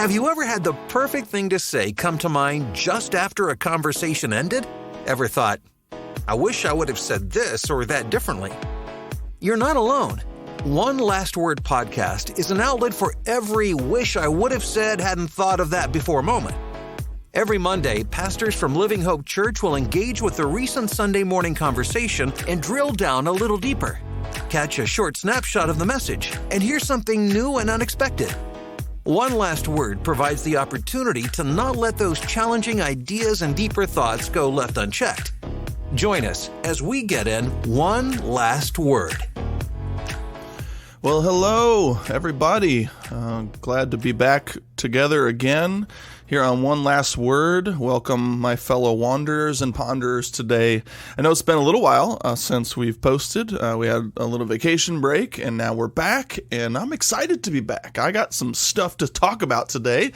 Have you ever had the perfect thing to say come to mind just after a conversation ended? Ever thought, I wish I would have said this or that differently? You're not alone. One Last Word podcast is an outlet for every wish I would have said, hadn't thought of that before moment. Every Monday, pastors from Living Hope Church will engage with the recent Sunday morning conversation and drill down a little deeper. Catch a short snapshot of the message and hear something new and unexpected. One Last Word provides the opportunity to not let those challenging ideas and deeper thoughts go left unchecked. Join us as we get in One Last Word. Well, hello, everybody. Glad to be back together again here on One Last Word. Welcome, my fellow wanderers and ponderers today. I know it's been a little while since we've posted. We had a little vacation break, and now we're back, and I'm excited to be back. I got some stuff to talk about today.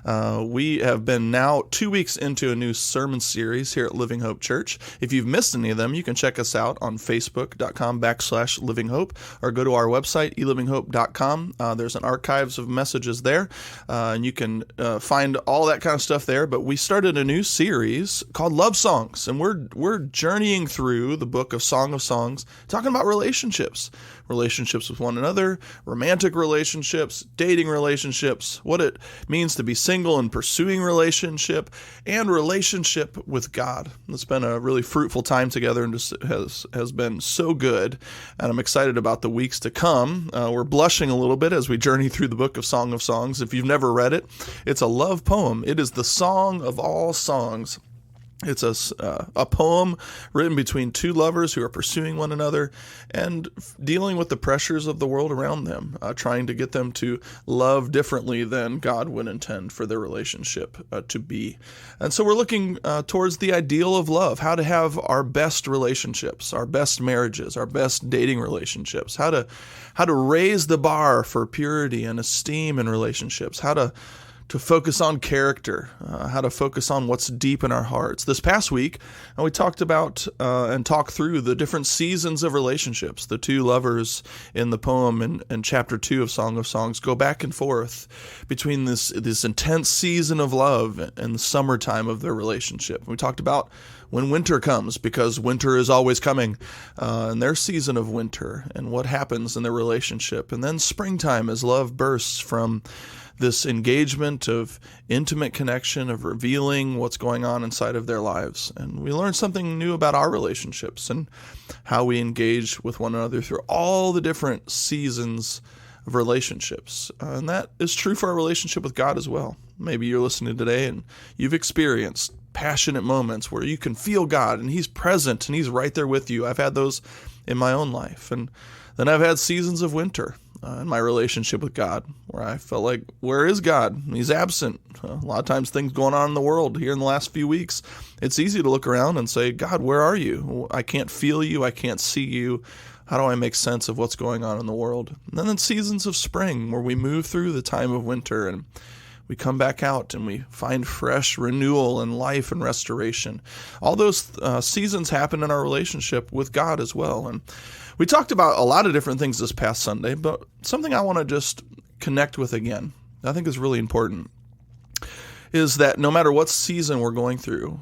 We have been now 2 weeks into a new sermon series here at Living Hope Church. If you've missed any of them, you can check us out on facebook.com/Living Hope or go to our website, elivinghope.com. There's an archives of messages there, and you can find all that kind of stuff there. But we started a new series called Love Songs, and we're journeying through the book of Song of Songs, talking about relationships with one another, romantic relationships, dating relationships, what it means to be single and pursuing relationship, and relationship with God. It's been a really fruitful time together and just has been so good, and I'm excited about the weeks to come. We're blushing a little bit as we journey through the book of Song of Songs. If you've never read it, it's a love poem. It is the song of all songs. It's a poem written between two lovers who are pursuing one another and dealing with the pressures of the world around them, trying to get them to love differently than God would intend for their relationship to be. And so we're looking towards the ideal of love, how to have our best relationships, our best marriages, our best dating relationships, how to raise the bar for purity and esteem in relationships, how to focus on character, how to focus on what's deep in our hearts. This past week, we talked about and talked through the different seasons of relationships. The two lovers in the poem in chapter 2 of Song of Songs go back and forth between this intense season of love and the summertime of their relationship. We talked about when winter comes, because winter is always coming, and their season of winter and what happens in their relationship. And then springtime as love bursts from this engagement of intimate connection, of revealing what's going on inside of their lives. And we learned something new about our relationships and how we engage with one another through all the different seasons of relationships. And that is true for our relationship with God as well. Maybe you're listening today and you've experienced passionate moments where you can feel God and He's present and He's right there with you. I've had those in my own life. And then I've had seasons of winter in my relationship with God, where I felt like, where is God? He's absent. A lot of times things going on in the world here in the last few weeks, it's easy to look around and say, God, where are you? I can't feel you. I can't see you. How do I make sense of what's going on in the world? And then seasons of spring, where we move through the time of winter and we come back out and we find fresh renewal and life and restoration. All those seasons happen in our relationship with God as well. And we talked about a lot of different things this past Sunday, but something I want to just connect with again, I think is really important, is that no matter what season we're going through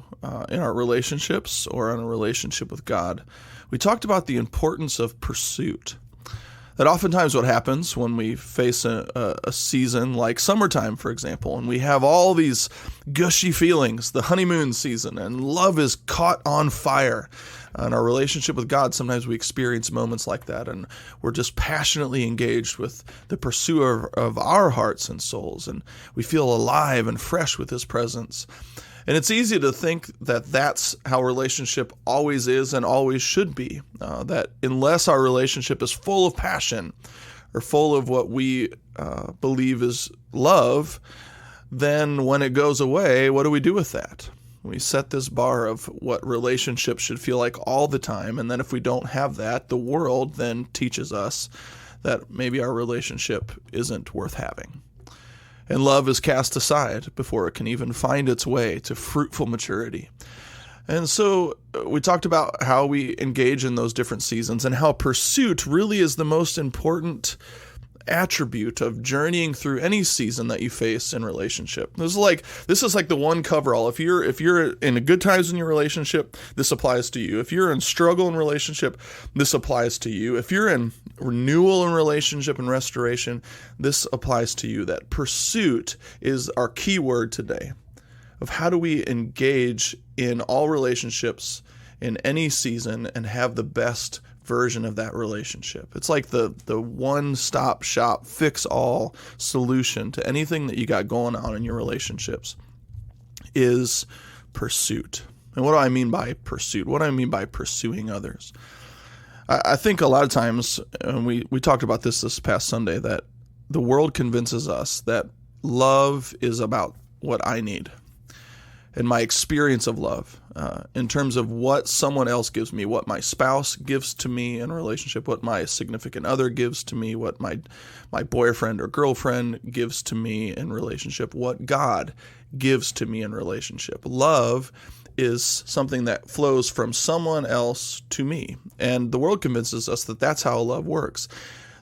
in our relationships or in a relationship with God, we talked about the importance of pursuit. That oftentimes what happens when we face a season like summertime, for example, and we have all these gushy feelings, the honeymoon season, and love is caught on fire. In our relationship with God, sometimes we experience moments like that, and we're just passionately engaged with the pursuer of our hearts and souls, and we feel alive and fresh with His presence. And it's easy to think that that's how a relationship always is and always should be, that unless our relationship is full of passion or full of what we believe is love, then when it goes away, what do we do with that? We set this bar of what relationships should feel like all the time, and then if we don't have that, the world then teaches us that maybe our relationship isn't worth having. And love is cast aside before it can even find its way to fruitful maturity. And so we talked about how we engage in those different seasons and how pursuit really is the most important attribute of journeying through any season that you face in relationship. This is like the one coverall. If you're in a good times in your relationship, this applies to you. If you're in struggle in relationship, this applies to you. If you're in renewal in relationship and restoration, this applies to you. That pursuit is our key word today of how do we engage in all relationships in any season and have the best version of that relationship. It's like the one-stop shop, fix-all solution to anything that you got going on in your relationships is pursuit. And what do I mean by pursuit? What do I mean by pursuing others? I think a lot of times, and we talked about this past Sunday, that the world convinces us that love is about what I need and my experience of love, in terms of what someone else gives me, what my spouse gives to me in a relationship, what my significant other gives to me, what my boyfriend or girlfriend gives to me in relationship, what God gives to me in relationship. Love is something that flows from someone else to me, and the world convinces us that that's how love works.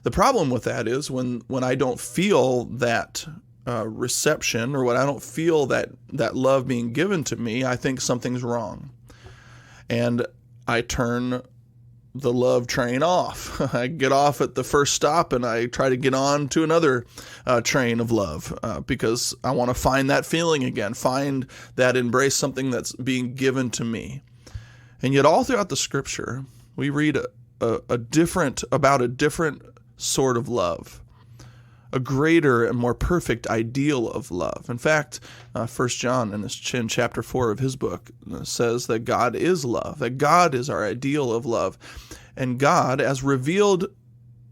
The problem with that is when I don't feel that reception, or when I don't feel that love being given to me, I think something's wrong. And I turn the love train off. I get off at the first stop and I try to get on to another train of love because I want to find that feeling again, find that embrace something that's being given to me. And yet all throughout the scripture, we read a different sort of love, a greater and more perfect ideal of love. In fact, 1 John in chapter 4 of his book says that God is love, that God is our ideal of love. And God, as revealed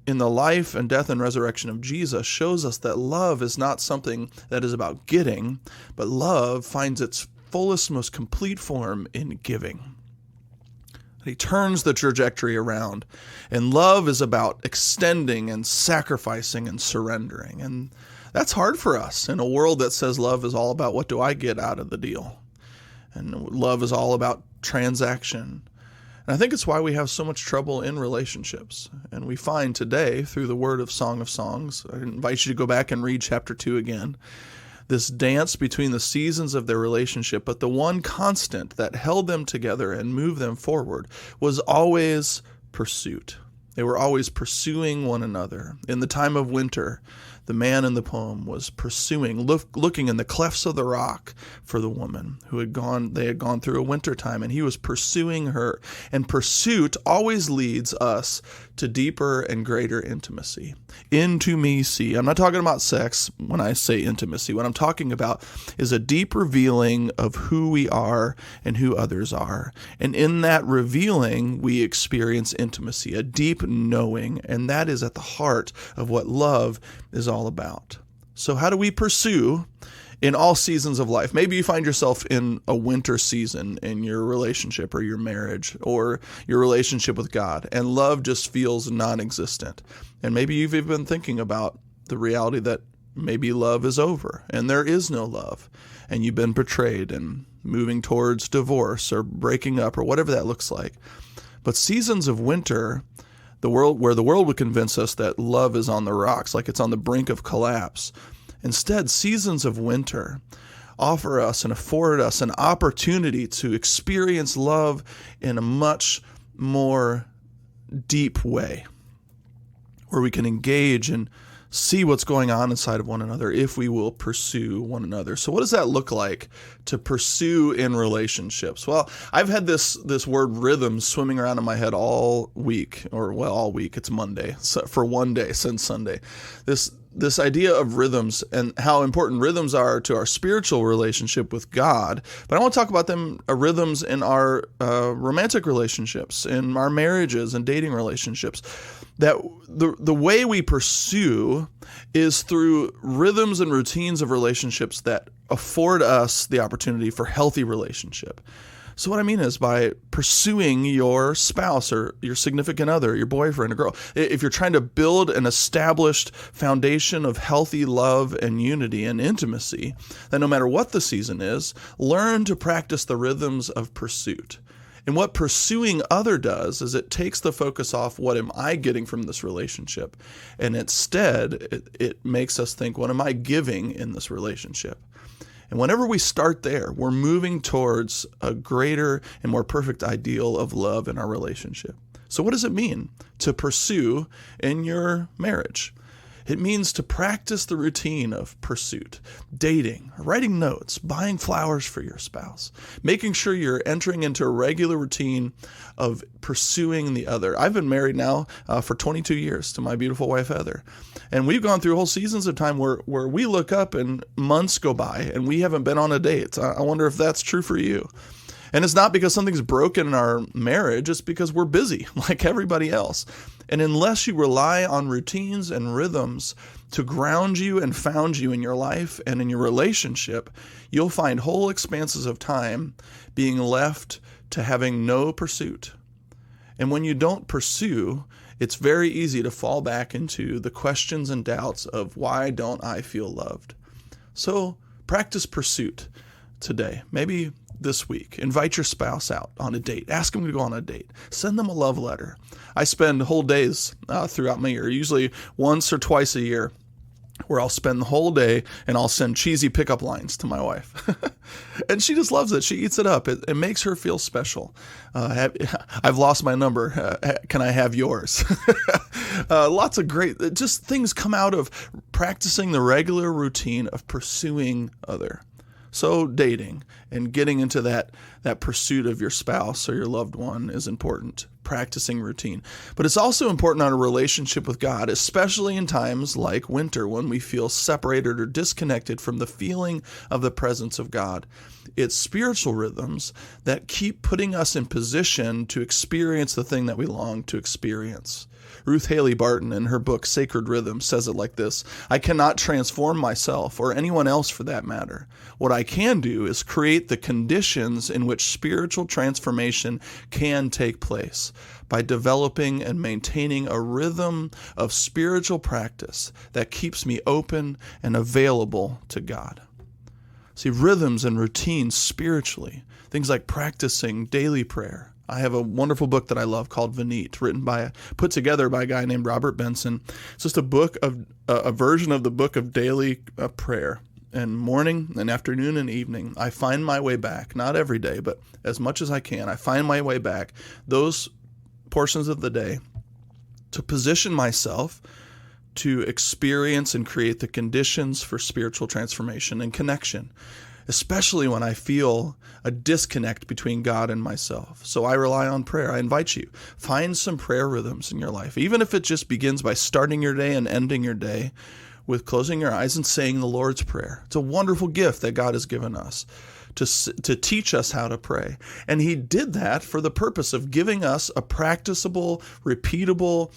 in the life and death and resurrection of Jesus, shows us that love is not something that is about getting, but love finds its fullest, most complete form in giving. He turns the trajectory around. And love is about extending and sacrificing and surrendering. And that's hard for us in a world that says love is all about what do I get out of the deal. And love is all about transaction. And I think it's why we have so much trouble in relationships. And we find today through the word of Song of Songs, I invite you to go back and read chapter 2 again, this dance between the seasons of their relationship, but the one constant that held them together and moved them forward was always pursuit. They were always pursuing one another. In the time of winter, the man in the poem was pursuing, looking in the clefts of the rock for the woman they had gone through a winter time, and he was pursuing her. And pursuit always leads us to deeper and greater intimacy. Intimacy. I'm not talking about sex when I say intimacy. What I'm talking about is a deep revealing of who we are and who others are. And in that revealing, we experience intimacy, a deep knowing, and that is at the heart of what love is all about. So how do we pursue in all seasons of life? Maybe you find yourself in a winter season in your relationship or your marriage or your relationship with God, and love just feels non-existent. And maybe you've even been thinking about the reality that maybe love is over and there is no love, and you've been betrayed and moving towards divorce or breaking up or whatever that looks like. But seasons of winter, where the world would convince us that love is on the rocks, like it's on the brink of collapse. Instead, seasons of winter offer us and afford us an opportunity to experience love in a much more deep way, where we can engage and see what's going on inside of one another if we will pursue one another. So what does that look like to pursue in relationships? Well, I've had this word rhythms swimming around in my head all week, all week. It's Monday, so for one day since Sunday. This idea of rhythms and how important rhythms are to our spiritual relationship with God. But I want to talk about them, rhythms in our romantic relationships, in our marriages and dating relationships. That the way we pursue is through rhythms and routines of relationships that afford us the opportunity for healthy relationship. So what I mean is by pursuing your spouse or your significant other, your boyfriend or girl, if you're trying to build an established foundation of healthy love and unity and intimacy, then no matter what the season is, learn to practice the rhythms of pursuit. And what pursuing other does is it takes the focus off what am I getting from this relationship, and instead it makes us think, what am I giving in this relationship? And whenever we start there, we're moving towards a greater and more perfect ideal of love in our relationship. So what does it mean to pursue in your marriage? It means to practice the routine of pursuit, dating, writing notes, buying flowers for your spouse, making sure you're entering into a regular routine of pursuing the other. I've been married now for 22 years to my beautiful wife, Heather. And we've gone through whole seasons of time where we look up and months go by and we haven't been on a date. I wonder if that's true for you. And it's not because something's broken in our marriage, it's because we're busy like everybody else. And unless you rely on routines and rhythms to ground you and found you in your life and in your relationship, you'll find whole expanses of time being left to having no pursuit. And when you don't pursue, it's very easy to fall back into the questions and doubts of why don't I feel loved? So practice pursuit today. Maybe this week, invite your spouse out on a date. Ask them to go on a date. Send them a love letter. I spend whole days throughout my year, usually once or twice a year, where I'll spend the whole day and I'll send cheesy pickup lines to my wife. And she just loves it. She eats it up. It makes her feel special. I've lost my number. Can I have yours? Lots of great, just things come out of practicing the regular routine of pursuing other. So dating and getting into that pursuit of your spouse or your loved one is important, practicing routine. But it's also important on a relationship with God, especially in times like winter when we feel separated or disconnected from the feeling of the presence of God. It's spiritual rhythms that keep putting us in position to experience the thing that we long to experience. Ruth Haley Barton, in her book Sacred Rhythms, says it like this: I cannot transform myself, or anyone else for that matter. What I can do is create the conditions in which spiritual transformation can take place by developing and maintaining a rhythm of spiritual practice that keeps me open and available to God. See, rhythms and routines spiritually, things like practicing daily prayer. I have a wonderful book that I love called Vinit, put together by a guy named Robert Benson. It's just a version of the book of daily prayer. And morning and afternoon and evening, I find my way back, not every day, but as much as I can, I find my way back those portions of the day to position myself to experience and create the conditions for spiritual transformation and connection, especially when I feel a disconnect between God and myself. So I rely on prayer. I invite you, find some prayer rhythms in your life, even if it just begins by starting your day and ending your day with closing your eyes and saying the Lord's Prayer. It's a wonderful gift that God has given us to teach us how to pray. And He did that for the purpose of giving us a practicable, repeatable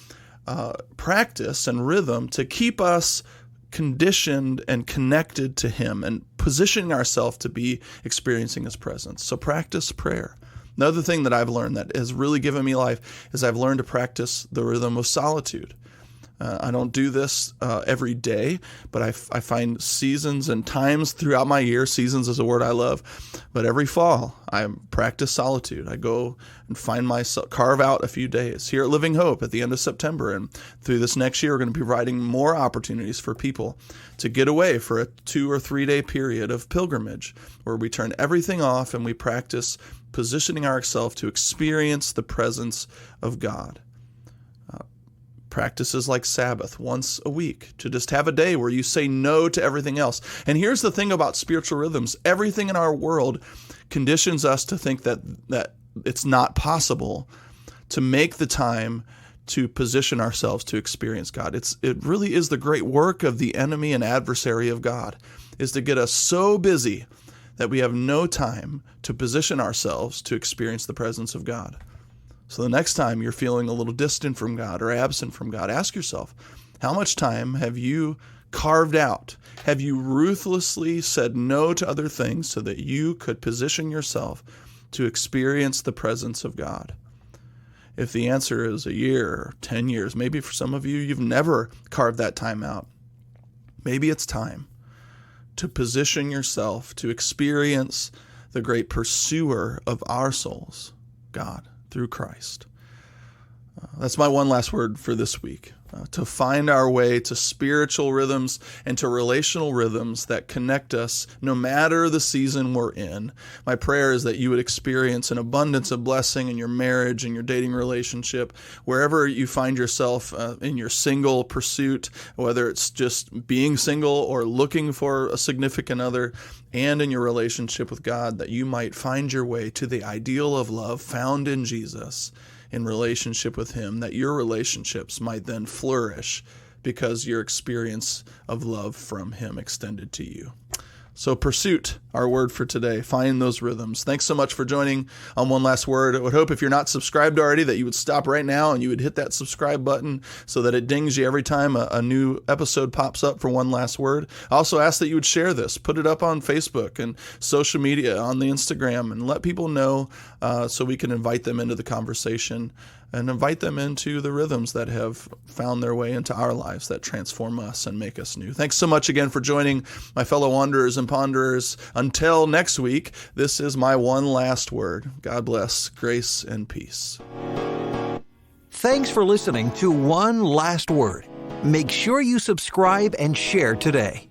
practice and rhythm to keep us conditioned and connected to Him and positioning ourselves to be experiencing His presence. So practice prayer. Another thing that I've learned that has really given me life is I've learned to practice the rhythm of solitude. I don't do this every day, but I find seasons and times throughout my year. Seasons is a word I love, but every fall I practice solitude. I go and carve out a few days here at Living Hope at the end of September, and through this next year, we're going to be providing more opportunities for people to get away for a 2 or 3 day period of pilgrimage, where we turn everything off and we practice positioning ourselves to experience the presence of God. Practices like Sabbath once a week, to just have a day where you say no to everything else. And here's the thing about spiritual rhythms. Everything in our world conditions us to think that it's not possible to make the time to position ourselves to experience God. It really is the great work of the enemy and adversary of God, is to get us so busy that we have no time to position ourselves to experience the presence of God. So the next time you're feeling a little distant from God or absent from God, ask yourself, how much time have you carved out? Have you ruthlessly said no to other things so that you could position yourself to experience the presence of God? If the answer is a year or 10 years, maybe for some of you, you've never carved that time out. Maybe it's time to position yourself to experience the great pursuer of our souls, God through Christ. That's my one last word for this week. To find our way to spiritual rhythms and to relational rhythms that connect us no matter the season we're in. My prayer is that you would experience an abundance of blessing in your marriage and your dating relationship, wherever you find yourself in your single pursuit, whether it's just being single or looking for a significant other, and in your relationship with God, that you might find your way to the ideal of love found in Jesus, in relationship with Him, that your relationships might then flourish because your experience of love from Him extended to you. So pursuit, our word for today. Find those rhythms. Thanks so much for joining on One Last Word. I would hope if you're not subscribed already that you would stop right now and you would hit that subscribe button so that it dings you every time a new episode pops up for One Last Word. I also ask that you would share this, put it up on Facebook and social media, on the Instagram, and let people know so we can invite them into the conversation and invite them into the rhythms that have found their way into our lives that transform us and make us new. Thanks so much again for joining, my fellow wanderers and ponderers. Until next week, this is my one last word. God bless, grace, and peace. Thanks for listening to One Last Word. Make sure you subscribe and share today.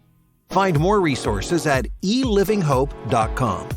Find more resources at elivinghope.com.